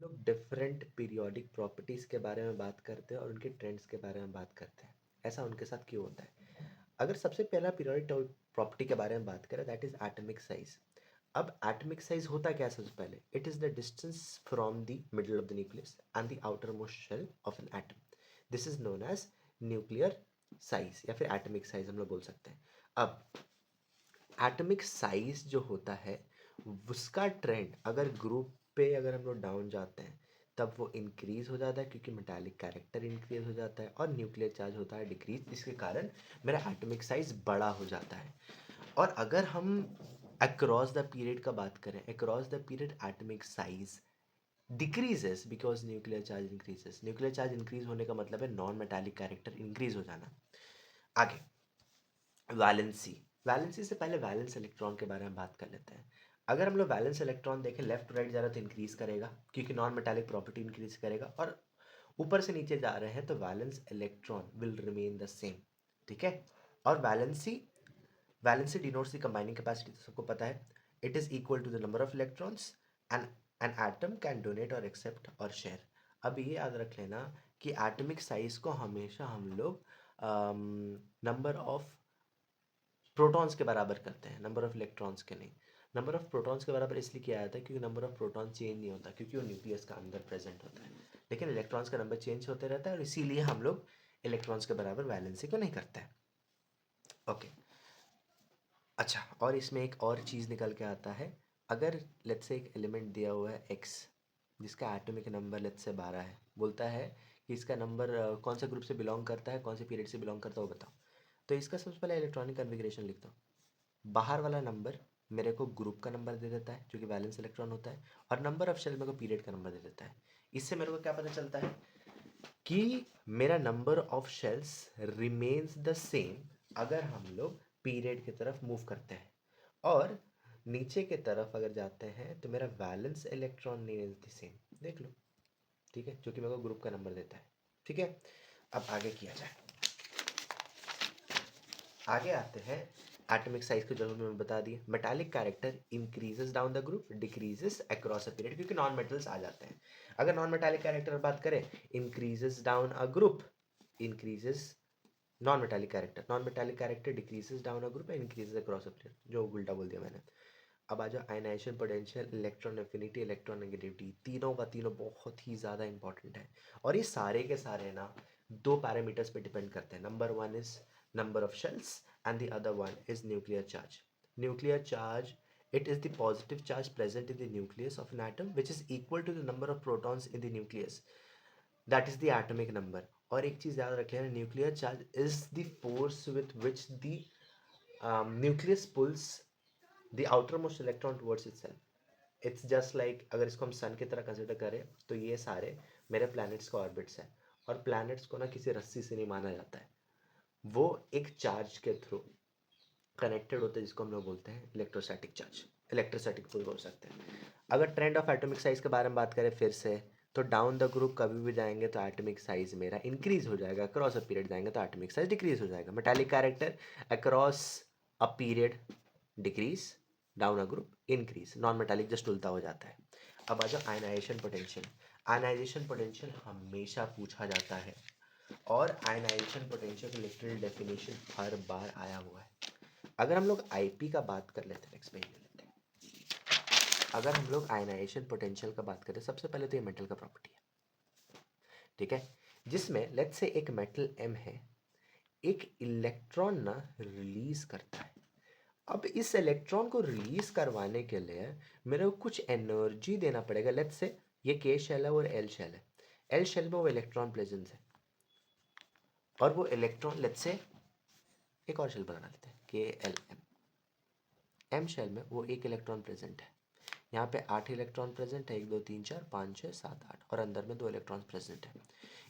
लोग different periodic properties के बारे में बात करते हैं और उनके ट्रेंड्स के बारे में बात करते हैं। ऐसा उनके साथ क्यों होता है? अगर सबसे पहला पीरियोडिक प्रॉपर्टी के बारे में बात करें, दैट इज एटॉमिक साइज। अब एटॉमिक साइज होता क्या है? सबसे पहले it is the distance from the middle of the nucleus and the outermost shell of an atom. This is known as nuclear size या फिर एटॉमिक साइज हम लोग बोल सकते हैं। अब एटॉमिक साइज जो होता है उसका ट्रेंड अगर ग्रुप पे अगर हम लोग डाउन जाते हैं तब वो इंक्रीज हो जाता है, क्योंकि मेटालिक कैरेक्टर इंक्रीज हो जाता है, और न्यूक्लियर चार्ज होता है डिक्रीज, जिसके कारण मेरा एटॉमिक साइज बड़ा हो जाता है। और अगर हम अक्रॉस द पीरियड का बात करें, across the period atomic size decreases because nuclear charge increases. Nuclear charge increase होने का मतलब है नॉन मेटालिक कैरेक्टर इंक्रीज हो जाना। आगे वैलेंसी। वैलेंसी से पहले वैलेंस इलेक्ट्रॉन के बारे में बात कर लेते हैं। अगर हम लोग वैलेंस इलेक्ट्रॉन देखें, लेफ्ट टू राइट जा रहा है तो इंक्रीज करेगा, क्योंकि नॉन मेटालिक प्रॉपर्टी इंक्रीज करेगा, और ऊपर से नीचे जा रहे हैं तो valence electron will remain the same. ठीक है। और valency denotes the combining capacity, तो सबको पता है it is equal to the number of electrons and an atom can donate और एक्सेप्ट और शेयर। अब ये याद रख लेना कि एटॉमिक साइज को हमेशा हम लोग नंबर ऑफ प्रोटॉन्स के बराबर करते हैं, नंबर ऑफ इलेक्ट्रॉन्स के नहीं। नंबर ऑफ प्रोटॉन्स के बराबर इसलिए किया जाता है क्योंकि नंबर ऑफ प्रोटॉन चेंज नहीं होता, क्योंकि वो न्यूक्लियस का अंदर प्रेजेंट होता है। लेकिन इलेक्ट्रॉन्स का नंबर चेंज होते रहता है, और इसीलिए हम लोग इलेक्ट्रॉन्स के बराबर वैलेंसी को नहीं करते हैं। ओके। अच्छा, और इसमें एक और चीज़ निकल के आता है। अगर लेट्स से एक एलिमेंट दिया हुआ है x, जिसका एटॉमिक नंबर लेट्स से 12 है, बोलता है कि इसका नंबर कौन से ग्रुप से बिलोंग करता है, कौन से पीरियड से बिलोंग करता है, वो बताओ। तो इसका सबसे पहले इलेक्ट्रॉनिक कन्फिग्रेशन लिखता हूँ। बाहर वाला नंबर मेरे को ग्रुप का नंबर दे देता है जो कि वैलेंस इलेक्ट्रॉन होता है, और नंबर ऑफ शेल मेरे को पीरियड का नंबर दे देता है। इससे मेरे को क्या पता चलता है कि मेरा number of shells remains the same अगर हम लोग पीरियड की तरफ मूव करते हैं, और नीचे की तरफ अगर जाते हैं तो मेरा valence electron remains the same. देख लो। ठीक है, जो कि मेरे को ग्रुप का नंबर देता है। ठीक है। अब आगे किया जाए, आगे आते हैं। एटॉमिक साइज को जो मैंने बता दिया, metallic character increases down the group, decreases across a period, क्योंकि नॉन मेटल्स आ जाते हैं। अगर नॉन मेटालिक कैरेक्टर बात करें, increases down a group, increases non metallic character, non metallic character decreases down a group, increases across a period, जो उल्टा बोल दिया मैंने। अब आ जाओ ionisation potential, electron affinity, electronegativity, तीनों का तीनों बहुत ही ज़्यादा इंपॉर्टेंट है। और ये सारे के सारे ना दो पैरामीटर्स पे डिपेंड करते हैं। Number one is number of shells and the other one is nuclear charge. Nuclear charge, it is the positive charge present in the nucleus of an atom which is equal to the number of protons in the nucleus. That is the atomic number. और एक चीज याद रख लेना, nuclear charge is the force with which the nucleus pulls the outermost electron towards itself. It's just like अगर इसको हम सन की तरह कंसिडर करें तो ये सारे मेरे प्लैनेट्स का ऑर्बिट्स हैं, और प्लैनेट्स को ना किसी रस्सी से नहीं माना जाता है, वो एक चार्ज के थ्रू कनेक्टेड होते हैं, जिसको हम लोग बोलते हैं इलेक्ट्रोस्टैटिक चार्ज, इलेक्ट्रोस्टैटिक पुल बोल सकते हैं। अगर ट्रेंड ऑफ एटॉमिक साइज के बारे में बात करें फिर से, तो डाउन द ग्रुप कभी भी जाएंगे तो एटॉमिक साइज मेरा इंक्रीज हो जाएगा, अक्रॉस अ पीरियड जाएंगे तो एटॉमिक साइज डिक्रीज हो जाएगा। Metallic character across a period decrease, down a group increase, non metallic just उल्टा हो जाता है। अब आ जाओ आयनाइजेशन पोटेंशियल। आयनाइजेशन पोटेंशियल हमेशा पूछा जाता है, और आयनाइजेशन पोटेंशियल की लिटरल डेफिनेशन हर बार आया हुआ है। अगर हम लोग आईपी का बात कर लेते हैं, एक्सप्लेन कर लेते हैं। अगर हम लोग आयनाइजेशन पोटेंशियल का बात करें, सबसे पहले तो ये मेटल का प्रॉपर्टी है। ठीक है। जिसमें लेट्स से एक मेटल एम है, एक इलेक्ट्रॉन ना रिलीज करता है। अब इस इलेक्ट्रॉन को रिलीज करवाने के लिए मेरे को कुछ एनर्जी देना पड़ेगा। लेट्स से ये के शेल है और एल शेल है। एल शेल में वो इलेक्ट्रॉन प्रेजेंस है, और वो इलेक्ट्रॉन लेट्स से एक और शेल बना लेते हैं के एल एम। एम शेल में वो एक इलेक्ट्रॉन प्रेजेंट है, यहाँ पे 8 इलेक्ट्रॉन प्रेजेंट है, 1 2 3 4 5 6 7 8, और अंदर में 2 इलेक्ट्रॉन प्रेजेंट है।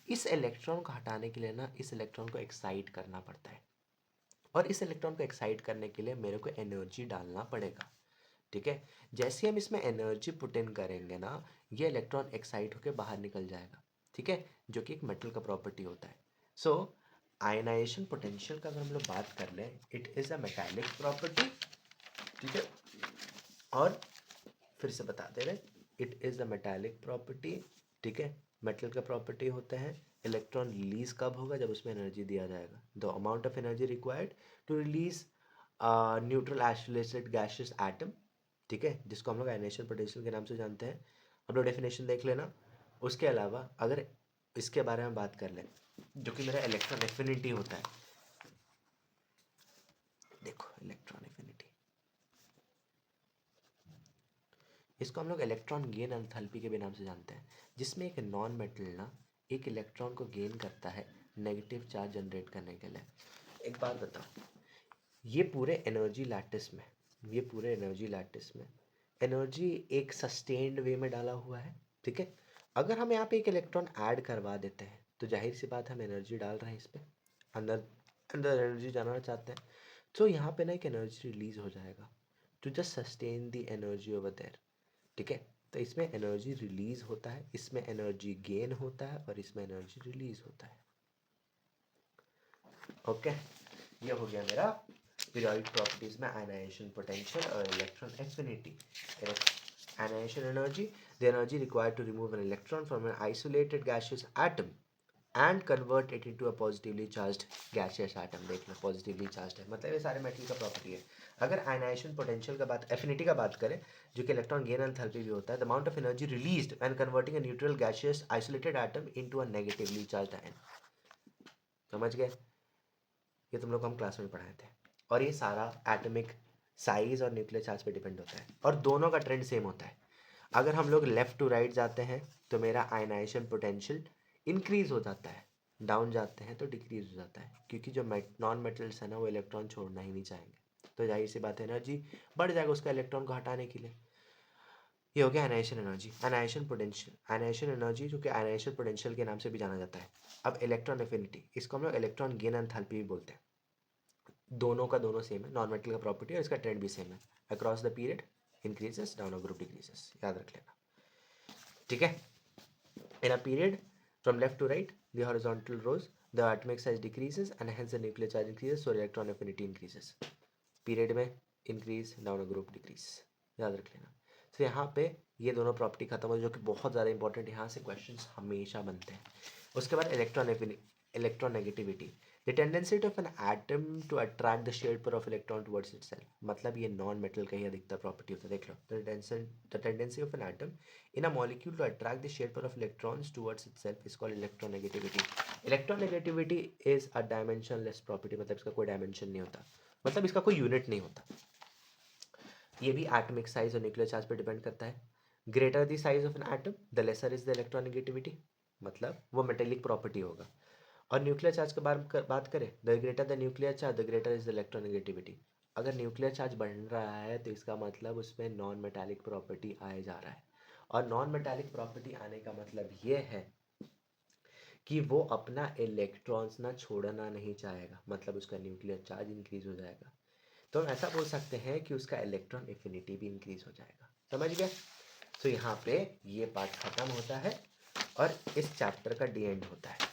इस इलेक्ट्रॉन को हटाने के लिए ना इस इलेक्ट्रॉन को एक्साइट करना पड़ता है, और इस इलेक्ट्रॉन को एक्साइट करने के लिए मेरे को एनर्जी डालना पड़ेगा। ठीक है। जैसे हम इसमें एनर्जी पुट इन करेंगे ना, ये इलेक्ट्रॉन एक्साइट होकर बाहर निकल जाएगा। ठीक है, जो कि एक मेटल का प्रॉपर्टी होता है। सो आयनाइजेशन पोटेंशियल का अगर हम लोग बात कर लें, it is a metallic property. ठीक है। और फिर से बता दे रहे, it is the metallic property, ठीक है। मेटल का प्रॉपर्टी होता है इलेक्ट्रॉन रिलीज कब होगा, जब उसमें एनर्जी दिया जाएगा। The amount of energy required to release neutral isolated gaseous atom, ठीक है, जिसको हम लोग आयनेशन पोटेंशियल के नाम से जानते हैं। हम लोग डेफिनेशन देख लेना। उसके अलावा अगर इसके बारे में बात कर लें, जो कि मेरा इलेक्ट्रॉन एफिनिटी होता है, देखो इलेक्ट्रॉन एफिनिटी, इसको हम लोग इलेक्ट्रॉन गेन एंथैल्पी के भी नाम से जानते हैं, जिसमें एक नॉन मेटल ना एक इलेक्ट्रॉन को गेन करता है नेगेटिव चार्ज जनरेट करने के लिए। एक बात बताओ, ये पूरे एनर्जी लैटिस में, ये पूरे एनर्जी लैटिस में एनर्जी एक सस्टेन्ड वे में डाला हुआ है, ठीक है। अगर हम यहाँ पे एक इलेक्ट्रॉन ऐड करवा देते हैं तो जाहिर सी बात है हम एनर्जी डाल रहे हैं इस पर, अंदर अंदर एनर्जी जाना चाहते हैं, तो यहाँ पे ना एक एनर्जी रिलीज हो जाएगा to just sustain the energy over there, ठीक है। तो इसमें एनर्जी रिलीज होता है, इसमें एनर्जी गेन होता है और इसमें एनर्जी रिलीज होता है। ओके, ये हो गया मेरा पीरियोडिक प्रॉपर्टीज में आयनाइजेशन पोटेंशियल और electron affinity. Ionisation energy, the energy required to remove an electron from an isolated gaseous atom and convert it into a positively charged gaseous atom. देख लो पॉजिटिवली चार्ज्ड है, मतलब ये सारे metal का property है। अगर आयनाइजेशन पोटेंशियल का बात, एफिनिटी का बात करें, जो कि इलेक्ट्रॉन गेन एंथैल्पी भी होता है, the amount of energy released when converting a neutral gaseous isolated atom into a negatively charged ion. समझ गए, ये तुम लोग को हम क्लास में पढ़ाए थे। और ये सारा एटॉमिक साइज और न्यूक्लियर चार्ज पे डिपेंड होता है, और दोनों का ट्रेंड सेम होता है। अगर हम लोग लेफ्ट टू राइट जाते हैं तो मेरा आयनाइजेशन पोटेंशियल इंक्रीज हो जाता है, डाउन जाते हैं तो डिक्रीज हो जाता है, क्योंकि जो नॉन मेटल्स है ना वो इलेक्ट्रॉन छोड़ना ही नहीं चाहेंगे, तो जाहिर सी बात है एनर्जी बढ़ जाएगा उसका इलेक्ट्रॉन को हटाने के लिए। ये हो गया एनाइजेशन एनर्जी। एनाइजेशन पोटेंशियल, एनाइजेशन एनर्जी जो कि एनाइजेशन पोटेंशियल के नाम से भी जाना जाता है। अब इलेक्ट्रॉन एफिनिटी, इसको हम लोग इलेक्ट्रॉन गेन एंथैल्पी भी बोलते हैं। दोनों का दोनों सेम है, नॉन मेटल का प्रॉपर्टी और इसका ट्रेंड भी सेम है। Across the period increases, down a group decreases, याद रख लेना, ठीक है। In a period from left to right the horizontal row the atomic size decreases and hence the nuclear charge increases, so electron affinity increases. Period में increase, down a group decrease, याद रख लेना। तो यहाँ पे ये दोनों प्रॉपर्टी खत्म हो, जो कि बहुत ज़्यादा इंपॉर्टेंट, यहाँ से क्वेश्चंस हमेशा बनते हैं। उसके बाद electronegativity, the tendency of an atom to attract the shared pair of electron towards itself, मतलब ये नॉन मेटल का ही अधिकतर प्रॉपर्टी होता है। देख लो, the tendency of an atom in a molecule to attract the shared pair of electrons towards itself is called electronegativity. Electronegativity is a dimensionless property, मतलब इसका कोई डायमेंशन नहीं होता, मतलब इसका कोई यूनिट नहीं होता। ये भी एटॉमिक साइज और न्यूक्लियर चार्ज पर डिपेंड करता है। Greater the size of an atom the lesser is the electronegativity, मतलब वो मेटेलिक प्रॉपर्टी होगा। और न्यूक्लियर चार्ज के बारे में बात करें, the greater the nuclear charge the greater is the electronegativity. अगर न्यूक्लियर चार्ज बढ़ रहा है तो इसका मतलब उसमें नॉन मेटालिक प्रॉपर्टी आए जा रहा है, और नॉन मेटालिक प्रॉपर्टी आने का मतलब ये है कि वो अपना इलेक्ट्रॉन्स ना छोड़ना नहीं चाहेगा, मतलब उसका न्यूक्लियर चार्ज इंक्रीज हो जाएगा। तो हम ऐसा बोल सकते हैं कि उसका इलेक्ट्रॉन एफिनिटी भी इंक्रीज हो जाएगा। समझ गए, तो यहाँ पे ये पार्ट खत्म होता है और इस चैप्टर का डी एंड होता है।